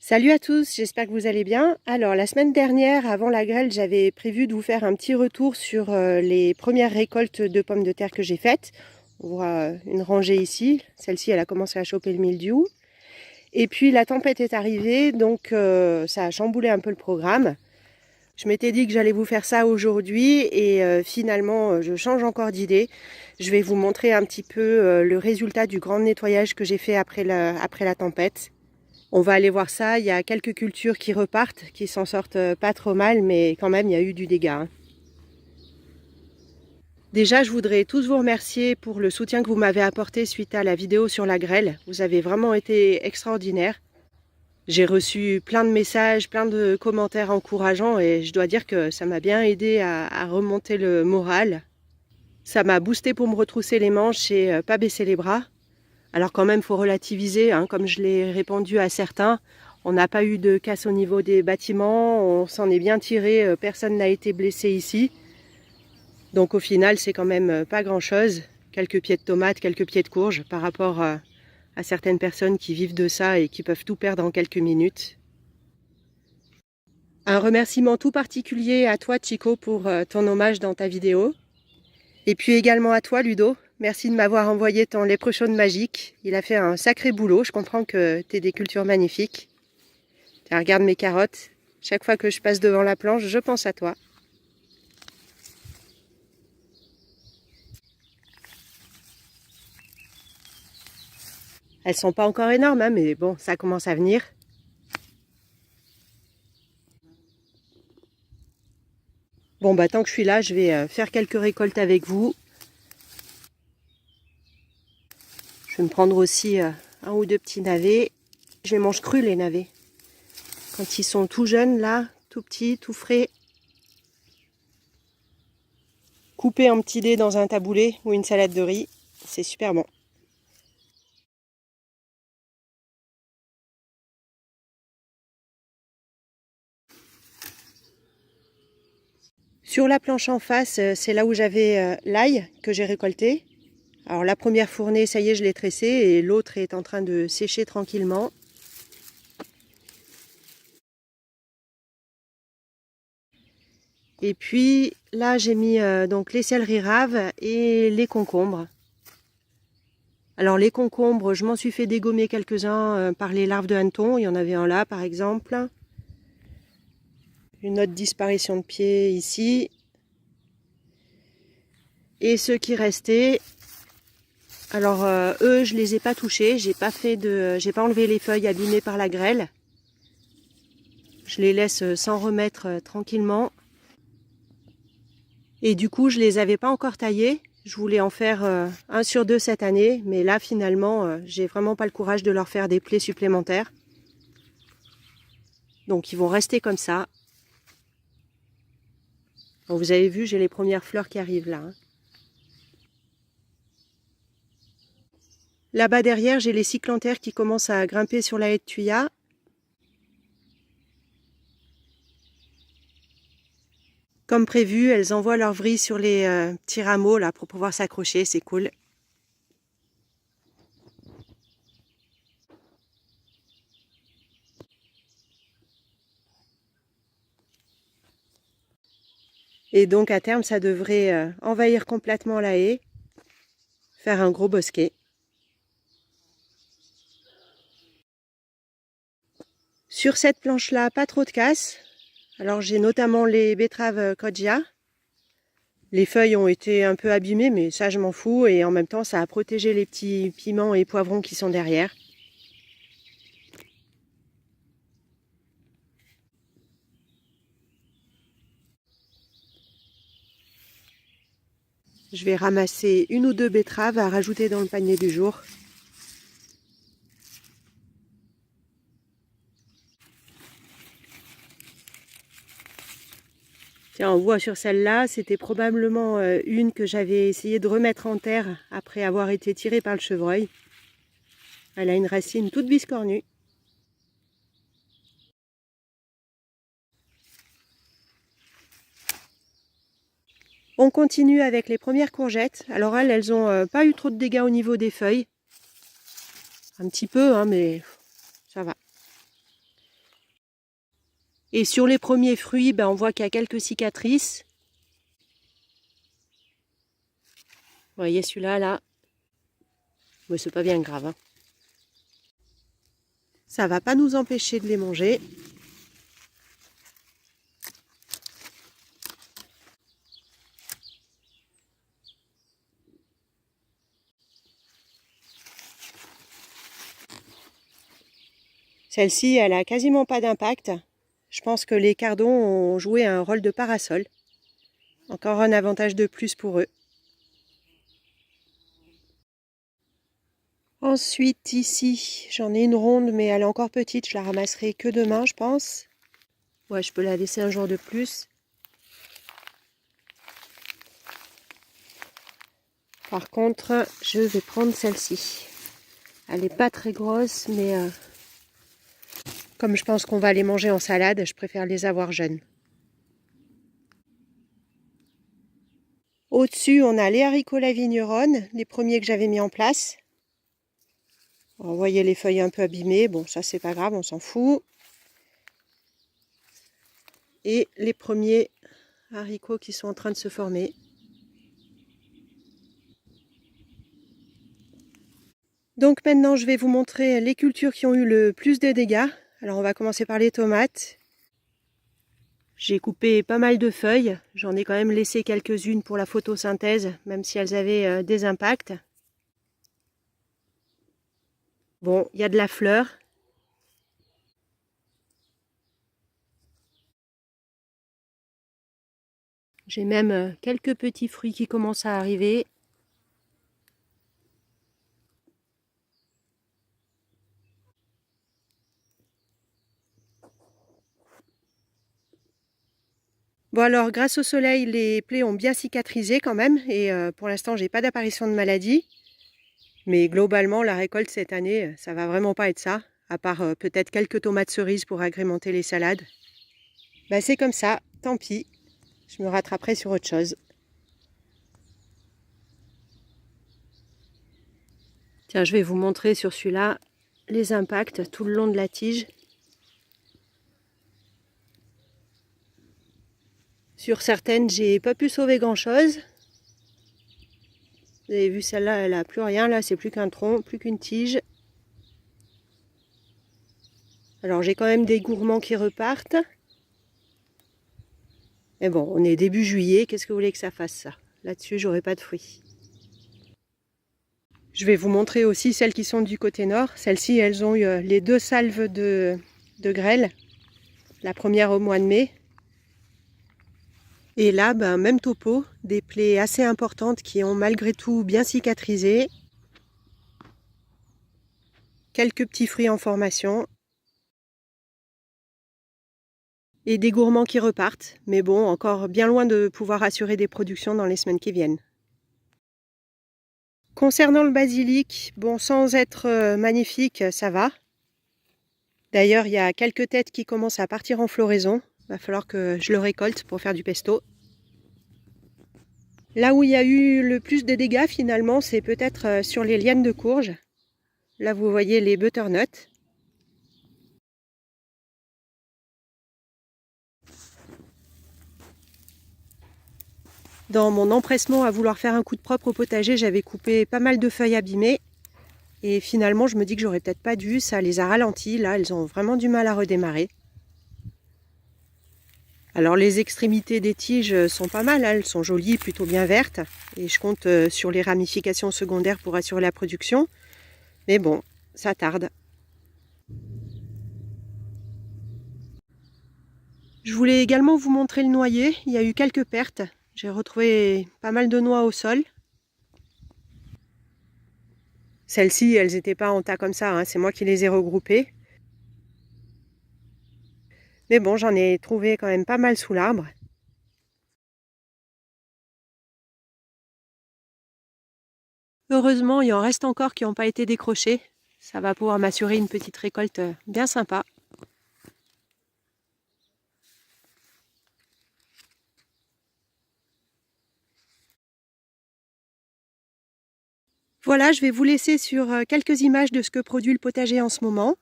Salut à tous, j'espère que vous allez bien. Alors la semaine dernière, avant la grêle, j'avais prévu de vous faire un petit retour sur les premières récoltes de pommes de terre que j'ai faites. On voit une rangée ici, celle-ci elle a commencé à choper le mildiou. Et puis la tempête est arrivée, donc ça a chamboulé un peu le programme. Je m'étais dit que j'allais vous faire ça aujourd'hui et finalement je change encore d'idée. Je vais vous montrer un petit peu le résultat du grand nettoyage que j'ai fait après la tempête. On va aller voir ça, il y a quelques cultures qui repartent, qui s'en sortent pas trop mal, mais quand même il y a eu du dégât. Déjà, je voudrais tous vous remercier pour le soutien que vous m'avez apporté suite à la vidéo sur la grêle. Vous avez vraiment été extraordinaires. J'ai reçu plein de messages, plein de commentaires encourageants et je dois dire que ça m'a bien aidé à remonter le moral. Ça m'a boosté pour me retrousser les manches et pas baisser les bras. Alors quand même, il faut relativiser, hein, comme je l'ai répondu à certains. On n'a pas eu de casse au niveau des bâtiments, on s'en est bien tiré, personne n'a été blessé ici. Donc au final, c'est quand même pas grand-chose. Quelques pieds de tomates, quelques pieds de courge par rapport à certaines personnes qui vivent de ça et qui peuvent tout perdre en quelques minutes. Un remerciement tout particulier à toi, Chico, pour ton hommage dans ta vidéo. Et puis également à toi, Ludo. Merci de m'avoir envoyé ton léprechaune magique. Il a fait un sacré boulot. Je comprends que tu es des cultures magnifiques. Tiens, regarde mes carottes. Chaque fois que je passe devant la planche, je pense à toi. Elles sont pas encore énormes, hein, mais bon, ça commence à venir. Bon, bah tant que je suis là, je vais faire quelques récoltes avec vous. Je vais me prendre aussi un ou deux petits navets. Je les mange crus, les navets. Quand ils sont tout jeunes, là, tout petits, tout frais. Coupés en petits dés dans un taboulé ou une salade de riz, c'est super bon. Sur la planche en face, c'est là où j'avais l'ail que j'ai récolté. Alors la première fournée, ça y est, je l'ai tressée et l'autre est en train de sécher tranquillement. Et puis là, j'ai mis donc les céleris raves et les concombres. Alors les concombres, je m'en suis fait dégommer quelques-uns par les larves de hanneton. Il y en avait un là par exemple. Une autre disparition de pied ici. Et ceux qui restaient, alors eux, je les ai pas touchés. J'ai pas enlevé les feuilles abîmées par la grêle. Je les laisse s'en remettre tranquillement. Et du coup, je les avais pas encore taillés. Je voulais en faire 1 sur 2 cette année, mais là finalement, j'ai vraiment pas le courage de leur faire des plaies supplémentaires. Donc ils vont rester comme ça. Donc, vous avez vu, j'ai les premières fleurs qui arrivent là. Là-bas derrière, j'ai les cyclanthères qui commencent à grimper sur la haie de thuya. Comme prévu, elles envoient leurs vrilles sur les petits rameaux là pour pouvoir s'accrocher, c'est cool. Et donc à terme, ça devrait envahir complètement la haie, faire un gros bosquet. Sur cette planche-là, pas trop de casse. Alors j'ai notamment les betteraves Kodja. Les feuilles ont été un peu abîmées, mais ça je m'en fous. Et en même temps, ça a protégé les petits piments et poivrons qui sont derrière. Je vais ramasser 1 ou 2 betteraves à rajouter dans le panier du jour. Tiens, on voit sur celle-là, c'était probablement une que j'avais essayé de remettre en terre après avoir été tirée par le chevreuil. Elle a une racine toute biscornue. On continue avec les premières courgettes. Alors elles ont pas eu trop de dégâts au niveau des feuilles. Un petit peu, hein, mais ça va. Et sur les premiers fruits, on voit qu'il y a quelques cicatrices. Vous voyez celui-là, là. Mais c'est pas bien grave, hein. Ça va pas nous empêcher de les manger. Celle-ci, elle a quasiment pas d'impact. Je pense que les cardons ont joué un rôle de parasol. Encore un avantage de plus pour eux. Ensuite, ici, j'en ai une ronde, mais elle est encore petite. Je la ramasserai que demain, je pense. Ouais, je peux la laisser un jour de plus. Par contre, je vais prendre celle-ci. Elle n'est pas très grosse, mais comme je pense qu'on va les manger en salade, je préfère les avoir jeunes. Au-dessus, on a les haricots la vigneronne, les premiers que j'avais mis en place. Vous voyez les feuilles un peu abîmées. Bon, ça, c'est pas grave, on s'en fout. Et les premiers haricots qui sont en train de se former. Donc maintenant, je vais vous montrer les cultures qui ont eu le plus de dégâts. Alors, on va commencer par les tomates. J'ai coupé pas mal de feuilles. J'en ai quand même laissé quelques-unes pour la photosynthèse, même si elles avaient des impacts. Bon, il y a de la fleur. J'ai même quelques petits fruits qui commencent à arriver. Bon alors, grâce au soleil, les plaies ont bien cicatrisé quand même. Et pour l'instant, j'ai pas d'apparition de maladie. Mais globalement, la récolte cette année, ça va vraiment pas être ça. À part peut-être quelques tomates cerises pour agrémenter les salades. C'est comme ça, tant pis. Je me rattraperai sur autre chose. Tiens, je vais vous montrer sur celui-là les impacts tout le long de la tige. Sur certaines, j'ai pas pu sauver grand-chose. Vous avez vu, celle-là, elle a plus rien. Là, c'est plus qu'un tronc, plus qu'une tige. Alors, j'ai quand même des gourmands qui repartent. Mais bon, on est début juillet. Qu'est-ce que vous voulez que ça fasse, ça? Là-dessus, j'aurai pas de fruits. Je vais vous montrer aussi celles qui sont du côté nord. Celles-ci, elles ont eu les 2 salves de grêle. La première au mois de mai. Et là, même topo, des plaies assez importantes qui ont malgré tout bien cicatrisé. Quelques petits fruits en formation. Et des gourmands qui repartent. Mais bon, encore bien loin de pouvoir assurer des productions dans les semaines qui viennent. Concernant le basilic, bon, sans être magnifique, ça va. D'ailleurs, il y a quelques têtes qui commencent à partir en floraison. Il va falloir que je le récolte pour faire du pesto. Là où il y a eu le plus de dégâts finalement, c'est peut-être sur les lianes de courge. Là, vous voyez les butternuts. Dans mon empressement à vouloir faire un coup de propre au potager, j'avais coupé pas mal de feuilles abîmées. Et finalement, je me dis que j'aurais peut-être pas dû. Ça les a ralenties. Là, elles ont vraiment du mal à redémarrer. Alors les extrémités des tiges sont pas mal, hein. Elles sont jolies, plutôt bien vertes. Et je compte sur les ramifications secondaires pour assurer la production. Mais bon, ça tarde. Je voulais également vous montrer le noyer. Il y a eu quelques pertes. J'ai retrouvé pas mal de noix au sol. Celles-ci, elles n'étaient pas en tas comme ça, hein. C'est moi qui les ai regroupées. Mais bon, j'en ai trouvé quand même pas mal sous l'arbre. Heureusement, il en reste encore qui n'ont pas été décrochés. Ça va pouvoir m'assurer une petite récolte bien sympa. Voilà, je vais vous laisser sur quelques images de ce que produit le potager en ce moment.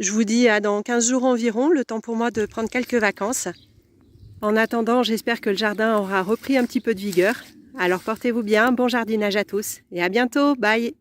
Je vous dis à dans 15 jours environ, le temps pour moi de prendre quelques vacances. En attendant, j'espère que le jardin aura repris un petit peu de vigueur. Alors portez-vous bien, bon jardinage à tous et à bientôt, bye!